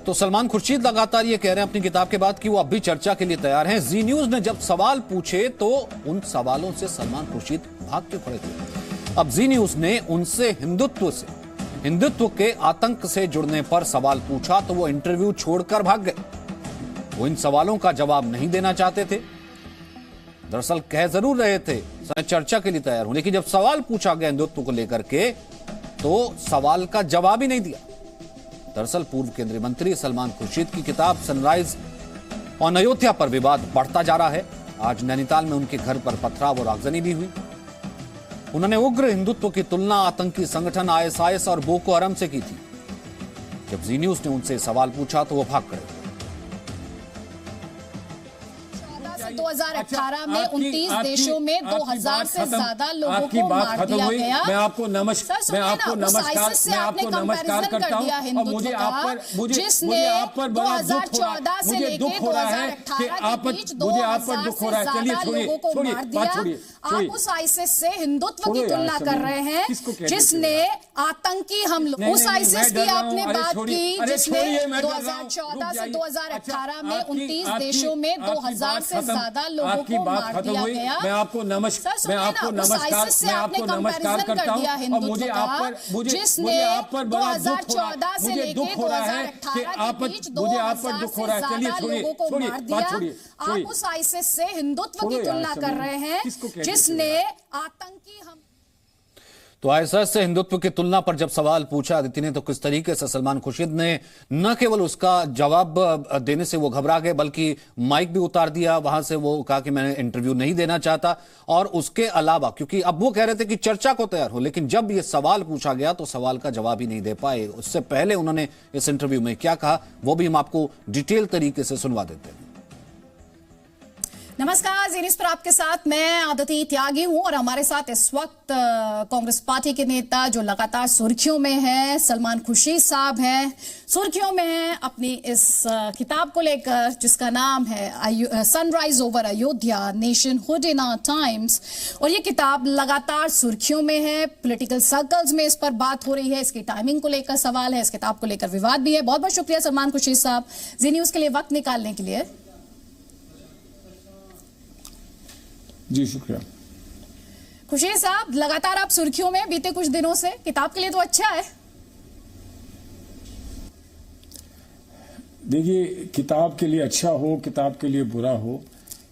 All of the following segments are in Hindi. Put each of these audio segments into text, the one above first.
तो सलमान खुर्शीद लगातार ये कह रहे हैं अपनी किताब के बाद कि वो अब भी चर्चा के लिए तैयार हैं। जी न्यूज ने जब सवाल पूछे तो उन सवालों से सलमान खुर्शीद भाग के खड़े थे। अब जी न्यूज ने उनसे हिंदुत्व के आतंक से जुड़ने पर सवाल पूछा तो वो इंटरव्यू छोड़कर भाग गए। वो इन सवालों का जवाब नहीं देना चाहते थे। दरअसल कह जरूर रहे थे मैं चर्चा के लिए तैयार हूं, लेकिन जब सवाल पूछा गया हिंदुत्व को लेकर के तो सवाल का जवाब ही नहीं दिया। दरअसल पूर्व केंद्रीय मंत्री सलमान खुर्शीद की किताब सनराइज ऑन अयोध्या पर विवाद बढ़ता जा रहा है। आज नैनीताल में उनके घर पर पथराव और आगजनी भी हुई। उन्होंने उग्र हिंदुत्व की तुलना आतंकी संगठन आईएसआईएस और बोको हराम से की थी। जब जी न्यूज ने उनसे सवाल पूछा तो वो भाग खड़े। 2018 में 29 देशों में 2000 से ज्यादा लोगों को मार दिया गया। मैं आपको नमस्कार करता हूं और मुझे आप पर बड़ा दुख हो रहा है। मुझे दुख हो रहा है कि मुझे आप पर दुख हो रहा है। चलिए छोड़िए बात छोड़िए। आप उस आईसिस से हिंदुत्व की तुलना कर रहे हैं जिसने आतंकी हमलों, उस आईसिस की आपने बात की जिसने 2014 से 2018 में 29 देशों में 2000 से ज्यादा लोगों को मार दिया गया। मैं आपको नमस्कार करता हूं और मुझे आप पर बड़ा दुख हो रहा है। मुझे दुख हो रहा है कि मुझे आप पर दुख हो रहा है। चलिए छोड़िए बात छोड़िए। आप उस आईसिस से हिंदुत्व की तुलना कर रहे हैं जिसने आतंकी हम तो आईएसआईएस से हिंदुत्व की तुलना पर जब सवाल पूछा अदिति ने तो किस तरीके से सलमान खुर्शीद ने न केवल उसका जवाब देने से वो घबरा गए बल्कि माइक भी उतार दिया। वहां से वो कहा कि मैं इंटरव्यू नहीं देना चाहता। और उसके अलावा क्योंकि अब वो कह रहे थे कि चर्चा को तैयार हो, लेकिन जब ये सवाल पूछा गया तो सवाल का जवाब ही नहीं दे पाए। उससे पहले उन्होंने इस इंटरव्यू में क्या कहा वो भी हम आपको डिटेल तरीके से सुनवा देते हैं। नमस्कार, जी न्यूज़ पर आपके साथ मैं अदिति त्यागी हूं और हमारे साथ इस वक्त कांग्रेस पार्टी के नेता जो लगातार सुर्खियों में है सलमान खुर्शीद साहब हैं। सुर्खियों में हैं अपनी इस किताब को लेकर जिसका नाम है sunrise over Ayodhya, nationhood in our times. और ये किताब लगातार सुर्खियों में है। पॉलिटिकल सर्कल्स में इस पर बात हो रही है। इसकी टाइमिंग को लेकर सवाल है, इस किताब को लेकर विवाद भी है। बहुत बहुत शुक्रिया सलमान खुर्शीद साहब जी न्यूज़ के लिए वक्त निकालने के लिए। जी शुक्रिया। खुर्शीद साहब, लगातार आप सुर्खियों में बीते कुछ दिनों से, किताब के लिए तो अच्छा है। देखिए, किताब के लिए अच्छा हो, किताब के लिए बुरा हो,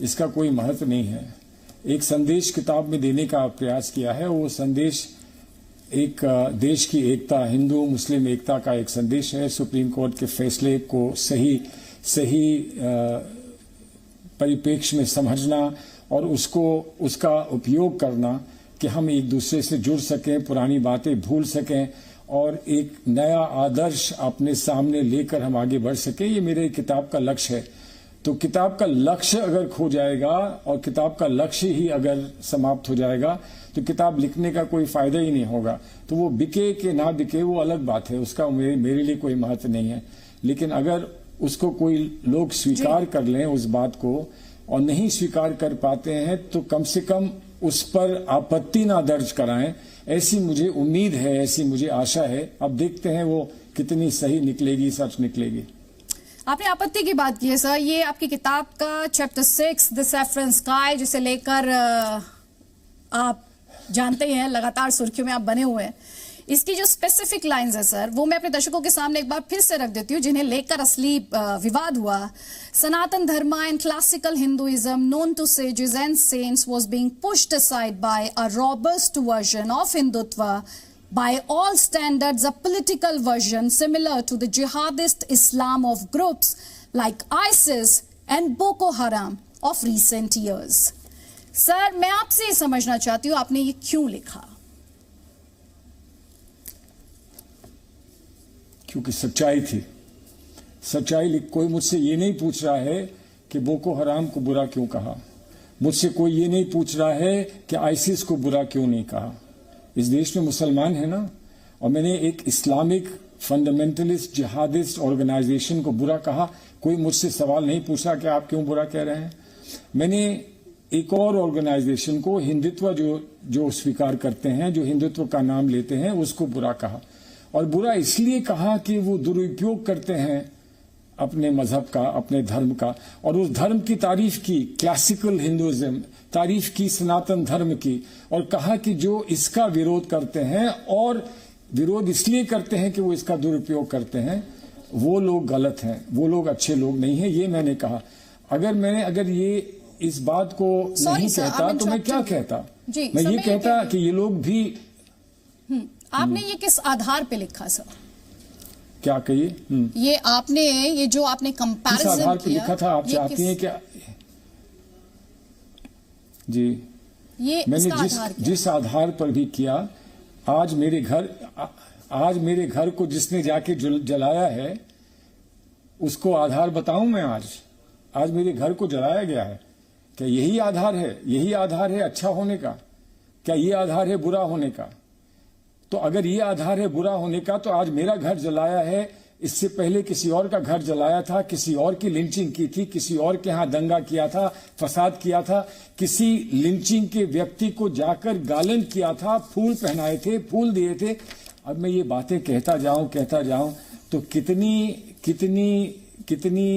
इसका कोई महत्व नहीं है। एक संदेश किताब में देने का प्रयास किया है। वो संदेश एक देश की एकता, हिंदू मुस्लिम एकता का एक संदेश है। सुप्रीम कोर्ट के फैसले को सही परिप्रेक्ष्य में समझना और उसका उपयोग करना कि हम एक दूसरे से जुड़ सकें, पुरानी बातें भूल सकें और एक नया आदर्श अपने सामने लेकर हम आगे बढ़ सकें, ये मेरे किताब का लक्ष्य है। तो किताब का लक्ष्य अगर खो जाएगा और किताब का लक्ष्य ही अगर समाप्त हो जाएगा तो किताब लिखने का कोई फायदा ही नहीं होगा। तो वो बिके कि ना बिके वो अलग बात है, उसका मेरे लिए कोई महत्व नहीं है। लेकिन अगर उसको कोई लोग स्वीकार कर लें उस बात को और नहीं स्वीकार कर पाते हैं तो कम से कम उस पर आपत्ति ना दर्ज कराएं, ऐसी मुझे उम्मीद है, ऐसी मुझे आशा है। अब देखते हैं वो कितनी सही निकलेगी, सच निकलेगी। आपने आपत्ति की बात की है सर। ये आपकी किताब का चैप्टर 6 द सैफरन स्काई जिसे लेकर आप जानते हैं लगातार सुर्खियों में आप बने हुए हैं। इसकी जो स्पेसिफिक लाइंस है सर वो मैं अपने दर्शकों के सामने एक बार फिर से रख देती हूँ जिन्हें लेकर असली विवाद हुआ। Sanatan Dharma and classical Hinduism known to sages and saints was being pushed aside by a robust version of Hindutva, by all standards a political version similar to the jihadist Islam of groups like ISIS and Boko Haram of recent years। Sir मैं आपसे ये समझना चाहती हूँ आपने ये क्यों लिखा? क्योंकि सच्चाई थी। सच्चाई कोई मुझसे ये नहीं पूछ रहा है कि बोको हराम को बुरा क्यों कहा। मुझसे कोई ये नहीं पूछ रहा है कि आईसिस को बुरा क्यों नहीं कहा। इस देश में मुसलमान है ना, और मैंने एक इस्लामिक फंडामेंटलिस्ट जिहादिस्ट ऑर्गेनाइजेशन को बुरा कहा। कोई मुझसे सवाल नहीं पूछा कि आप क्यों बुरा कह रहे हैं। मैंने एक और ऑर्गेनाइजेशन को हिंदुत्व जो स्वीकार करते हैं, जो हिंदुत्व का नाम लेते हैं, उसको बुरा कहा। और बुरा इसलिए कहा कि वो दुरुपयोग करते हैं अपने मजहब का, अपने धर्म का, और उस धर्म की तारीफ की, क्लासिकल हिंदुइज्म, तारीफ की सनातन धर्म की, और कहा कि जो इसका विरोध करते हैं और विरोध इसलिए करते हैं कि वो इसका दुरुपयोग करते हैं, वो लोग गलत हैं, वो लोग अच्छे लोग नहीं हैं, ये मैंने कहा। अगर ये इस बात को नहीं कहता तो मैं क्या कहता? मैं ये कहता कि ये लोग भी। आपने ये किस आधार पे लिखा सर? क्या कहिए? ये आपने, ये जो आपने कंपैरिजन किया, आधार पे लिखा था? आप चाहती हैं क्या? जी, ये मैंने जिस आधार पर भी किया, आज मेरे घर को जिसने जाके जलाया है, उसको आधार बताऊं मैं? आज मेरे घर को जलाया गया है, क्या यही आधार है? यही आधार है अच्छा होने का? क्या ये आधार है बुरा होने का? तो अगर ये आधार है बुरा होने का, तो आज मेरा घर जलाया है, इससे पहले किसी और का घर जलाया था, किसी और की लिंचिंग की थी, किसी और के यहाँ दंगा किया था, फसाद किया था, किसी लिंचिंग के व्यक्ति को जाकर गालन किया था, फूल पहनाए थे, फूल दिए थे। अब मैं ये बातें कहता जाऊं तो कितनी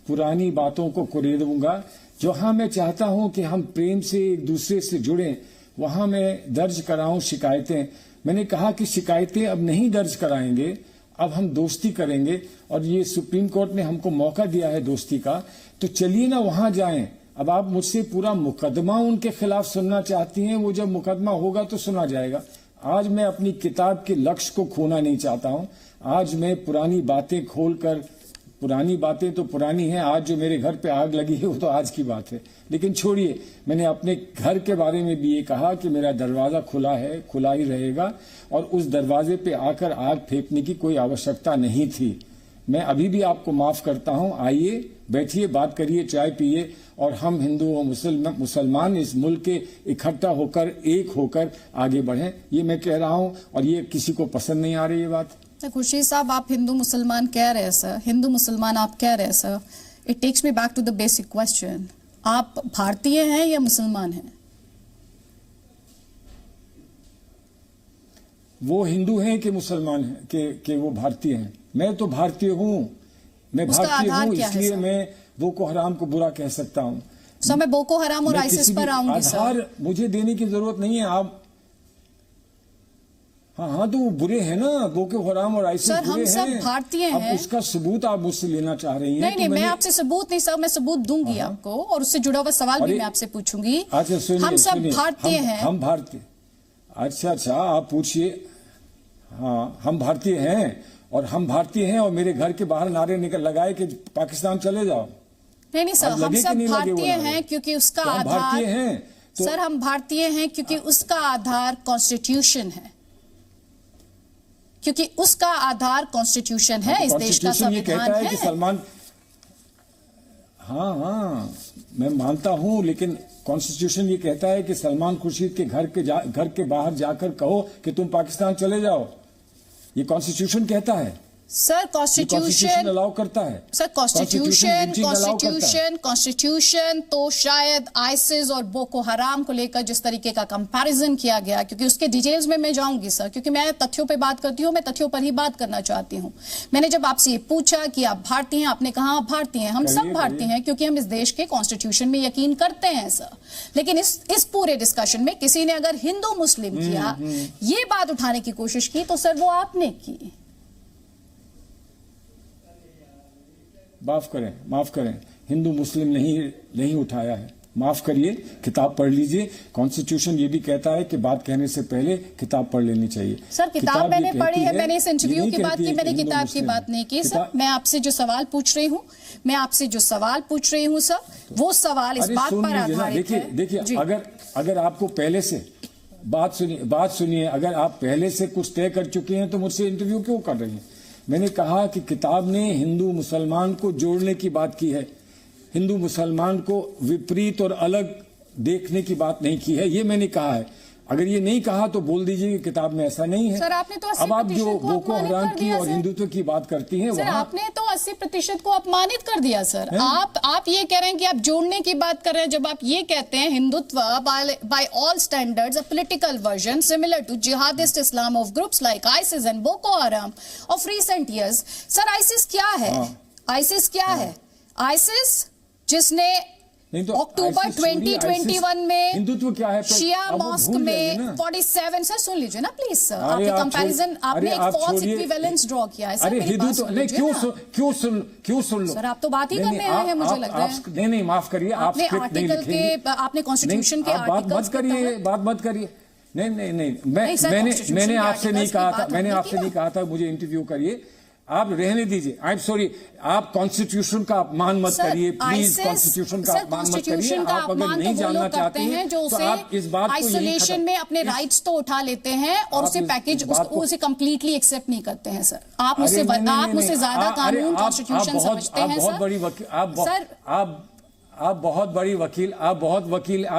पुरानी बातों को कुरेदूंगा। जहां मैं चाहता हूं कि हम प्रेम से एक दूसरे से जुड़ें, वहां मैं दर्ज कराऊं शिकायतें। मैंने कहा कि शिकायतें अब नहीं दर्ज कराएंगे, अब हम दोस्ती करेंगे, और ये सुप्रीम कोर्ट ने हमको मौका दिया है दोस्ती का, तो चलिए ना वहां जाएं। अब आप मुझसे पूरा मुकदमा उनके खिलाफ सुनना चाहती हैं, वो जब मुकदमा होगा तो सुना जाएगा। आज मैं अपनी किताब के लक्ष्य को खोना नहीं चाहता हूं। आज मैं पुरानी बातें खोलकर, पुरानी बातें तो पुरानी हैं, आज जो मेरे घर पे आग लगी है वो तो आज की बात है, लेकिन छोड़िए। मैंने अपने घर के बारे में भी ये कहा कि मेरा दरवाजा खुला है, खुला ही रहेगा, और उस दरवाजे पे आकर आग फेंकने की कोई आवश्यकता नहीं थी। मैं अभी भी आपको माफ करता हूं। आइए, बैठिए, बात करिए, चाय पिए, और हम हिंदू और मुसलमान इस मुल्क के इकट्ठा होकर, एक होकर आगे बढ़ें। ये मैं कह रहा हूं, और ये किसी को पसंद नहीं आ रही ये बात। खुर्शीद साहब, आप हिंदू मुसलमान कह रहे हैं सर, हिंदू मुसलमान आप कह रहे हैं sir. It takes me back to the basic question, आप भारतीय हैं या मुसलमान हैं? वो हिंदू हैं कि मुसलमान हैं कि वो भारतीय हैं? मैं तो भारतीय हूं। मैं भारतीय हूं, इसलिए मैं बोको हराम को बुरा कह सकता हूं। सर, मैं बोको हराम और आईसिस पर आऊंगी सर। आधार मुझे देने की जरूरत नहीं है। आप हाँ, तो वो बुरे हैं ना, बोको हराम और आईसिस बुरे हैं। सर, हम सब भारतीय हैं। अब उसका सबूत आप मुझसे लेना चाह रही हैं? नहीं, मैं आपसे सबूत नहीं सर, मैं सबूत दूंगी आपको, और उससे जुड़ा हुआ सवाल भी मैं आपसे पूछूंगी। अच्छा सुनिए, हम सब भारतीय हैं। हम भारतीय, अच्छा आप पूछिए। हाँ, हम भारतीय हैं, और हम भारतीय हैं, और मेरे घर के बाहर नारे लगाए कि पाकिस्तान चले जाओ। नहीं सर, हम सब भारतीय हैं क्योंकि उसका आधार, भारतीय हैं सर, हम भारतीय हैं क्योंकि उसका आधार कॉन्स्टिट्यूशन है, क्योंकि उसका आधार कॉन्स्टिट्यूशन है, इस देश का संविधान है। कहता है कि सलमान, हाँ मैं मानता हूं, लेकिन कॉन्स्टिट्यूशन ये कहता है कि सलमान खुर्शीद के घर के बाहर जाकर कहो कि तुम पाकिस्तान चले जाओ। ये कॉन्स्टिट्यूशन कहता है सर। कॉन्स्टिट्यूशन अलाउ करता है सर। कॉन्स्टिट्यूशन तो शायद आईसिस और बोको हराम को लेकर जिस तरीके का कंपैरिजन किया गया, क्योंकि उसके डिटेल्स में मैं जाऊंगी सर, क्योंकि मैं तथ्यों पे बात करती हूँ, मैं तथ्यों पर ही बात करना चाहती हूँ। मैंने जब आपसे ये पूछा कि आप भारतीय हैं, आपने कहा आप भारतीय हैं। हम सब भारतीय हैं क्योंकि हम इस देश के कॉन्स्टिट्यूशन में यकीन करते हैं सर। लेकिन इस पूरे डिस्कशन में किसी ने अगर हिंदू मुस्लिम किया, ये बात उठाने की कोशिश की, तो सर वो आपने की। माफ करें, हिंदू मुस्लिम नहीं उठाया है, माफ करिए। किताब पढ़ लीजिए। कॉन्स्टिट्यूशन ये भी कहता है कि बात कहने से पहले किताब पढ़ लेनी चाहिए। सर, किताब मैंने पढ़ी है, मैंने इस इंटरव्यू की बात की, मैंने किताब की बात नहीं की सर। मैं आपसे जो सवाल पूछ रही हूँ सर, वो सवाल इस बात पर आधारित है। देखिए, अगर आपको पहले से बात सुनिए, अगर आप पहले से कुछ तय कर चुके हैं तो मुझसे इंटरव्यू क्यों कर रही हैं? मैंने कहा कि किताब ने हिंदू मुसलमान को जोड़ने की बात की है, हिंदू मुसलमान को विपरीत और अलग देखने की बात नहीं की है, ये मैंने कहा है। अगर ये नहीं कहा तो बोल दीजिए कि किताब में ऐसा नहीं है। सर, आपने तो अब आप जो बोको हराम की और हिंदुत्व की बात करती हैं, सर, आपने तो 80% को अपमानित कर दिया सर। आप ये कह रहे हैं कि आप जोड़ने की बात कर रहे हैं, जब आप ये कहते हैं Hindutva by all standards a political version similar to jihadist Islam of groups like ISIS and Boko Haram of recent years. Sir, ISIS क्या है? आईसिस क्या है? आईसिस जिसने नहीं तो अक्टूबर ISIS छोड़िए, 2021 में हिंदुत्व क्या है? शिया अब वो मॉस्क भूल जाइए में ना। 47 सर सुन लीजिए ना प्लीज सर, अरे आपने आप कंपैरिजन छोड़- आपने अरे एक आप फॉल्स छोड़िए। इक्विवेलेंस ड्रॉ किया है सर, अरे मेरी बात हिंदुत्व सुन नहीं, लीजिए ना। क्यों सुन लो सर आप तो बात ही नहीं, करने नहीं, आए हैं मुझे आप- लग रहा है। आप- नहीं माफ करिए, आप आपने स्क्रिप्ट नहीं आर्टिकल लिखेंगे। के आपने कॉन्स्टिट्यूशन के नहीं, आप बात आर्टिकल्स मत करिए, बात मत करिए। नहीं नहीं नहीं नहीं सर, मैंने Constitution के आपसे नहीं articles की कहा बात था, मैंने हमने आपसे की नहीं कहा था मुझे इंटरव्यू करिए। आप रहने दीजिए, आई एम सॉरी, आप कॉन्स्टिट्यूशन का अपमान मत करिए प्लीज, कॉन्स्टिट्यूशन का अपमान मत करिए। आप अगर नहीं जानना चाहते हैं जो तो आप इस बात को यहीं आइसोलेशन खत्म- में अपने राइट्स तो उठा लेते हैं और आप उसे इस पैकेज बात को- उसे कंप्लीटली एक्सेप्ट नहीं करते हैं सर। आप अरे मुझसे नहीं, नहीं, आप नहीं, मुझसे नहीं, ज्यादा अरे कानून आप कॉन्स्टिट्यूशन समझते हैं बहुत सर। बड़ी वकील, सर आप बहुत बड़ी वकील, आप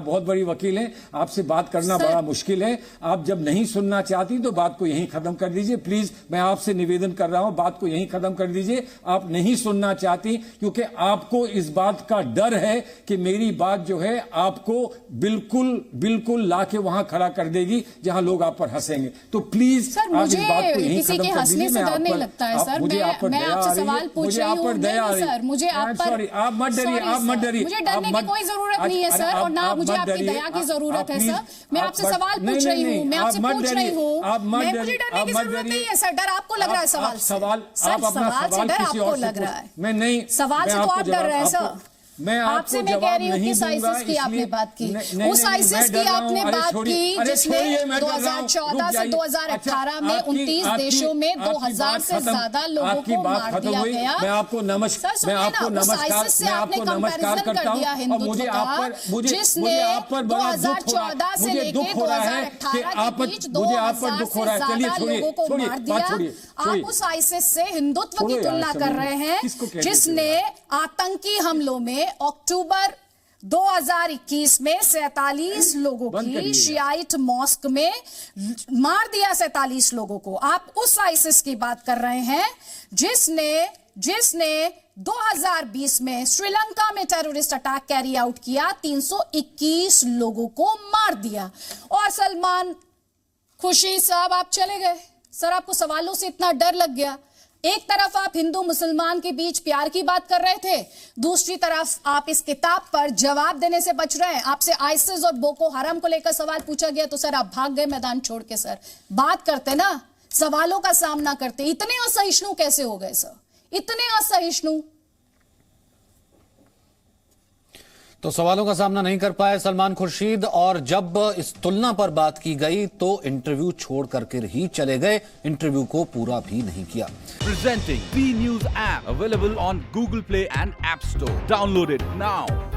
बहुत बड़ी वकील हैं। आपसे बात करना सर- बड़ा मुश्किल है। आप जब नहीं सुनना चाहती तो बात को यहीं खत्म कर दीजिए प्लीज। मैं आपसे निवेदन कर रहा हूं, बात को यहीं खत्म कर दीजिए। आप नहीं सुनना चाहती क्योंकि आपको इस बात का डर है कि मेरी बात जो है आपको बिल्कुल लाके वहां खड़ा कर देगी जहां लोग आप पर हंसेंगे। तो प्लीज सर आप इस मुझे बात को यहीं किसी खत्म के कर हंसने दीजिए। से मैं डर आप नहीं पर- लगता है सर। मुझे आप पर मैं दया आ आपसे रही है, सवाल पूछ मुझे रही आप हूँ। पर दया आ नहीं रही है। सर, मुझे आप पर सॉरी, आप मत डरिए, Sorry, आप मत सर। डरिए। मुझे डरने की कोई जरूरत नहीं है सर, और ना मुझे आपकी दया की जरूरत है सर। मैं आपसे सवाल पूछ रही हूँ, मैं आपसे पूछ रही हूँ। मुझे डरने की जरूरत नहीं है सर। डर आपको लग रहा है सवाल से। आप अपना सवाल डर किसी आपको और से लग रहा पूछ- है। मैं नहीं, सवाल मैं से तो आपको आप डर रहे हैं जवाब- सर। मैं आपसे मैं कह रही हूँ किस आईसिस की आपने बात की, उस आईसिस की आपने बात की जिसने 2014 से 2018 में 29 देशों में 2000 से ज्यादा लोगों को मार दिया गया। मैं आपको नमस्कार करता हूँ और मुझे आप पर बड़ा दुख हो रहा है। मुझे दुख हो रहा है कि मुझे आप पर दुख हो रहा है। चलिए छोड़िए, आप उस आईसिस से हिंदुत्व की तुलना कर रहे हैं जिसने आतंकी हमलों में अक्टूबर 2021 में 47 लोगों की शियाइट मॉस्क में मार दिया, 47 लोगों को। आप उस आईसिस की बात कर रहे हैं जिसने 2020 में श्रीलंका में टेररिस्ट अटैक कैरी आउट किया, 321 लोगों को मार दिया। और सलमान खुर्शीद साहब आप चले गए सर, आपको सवालों से इतना डर लग गया। एक तरफ आप हिंदू मुसलमान के बीच प्यार की बात कर रहे थे, दूसरी तरफ आप इस किताब पर जवाब देने से बच रहे हैं। आपसे आईसिस और बोको हराम को लेकर सवाल पूछा गया तो सर आप भाग गए मैदान छोड़ के। सर बात करते ना, सवालों का सामना करते। इतने असहिष्णु कैसे हो गए सर, इतने असहिष्णु? तो सवालों का सामना नहीं कर पाए सलमान खुर्शीद, और जब इस तुलना पर बात की गई तो इंटरव्यू छोड़ करके ही चले गए, इंटरव्यू को पूरा भी नहीं किया। Presenting B News app available on Google Play and App Store. Download it now.